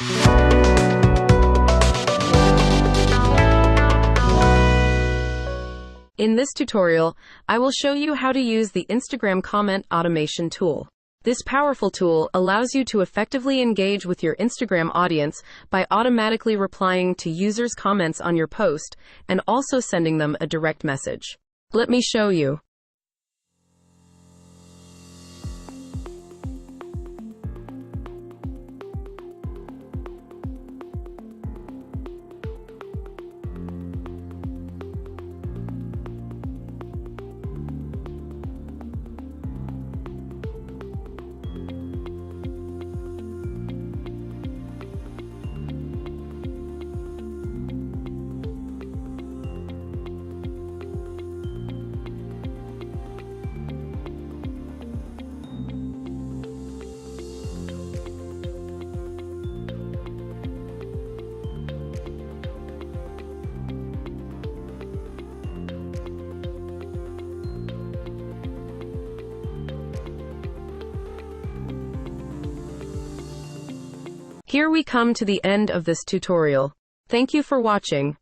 In this tutorial, I will show you how to use the Instagram comment automation tool. This powerful tool allows you to effectively engage with your Instagram audience by automatically replying to users' comments on your post and also sending them a direct message. Let me show you. Here we come to the end of this tutorial. Thank you for watching.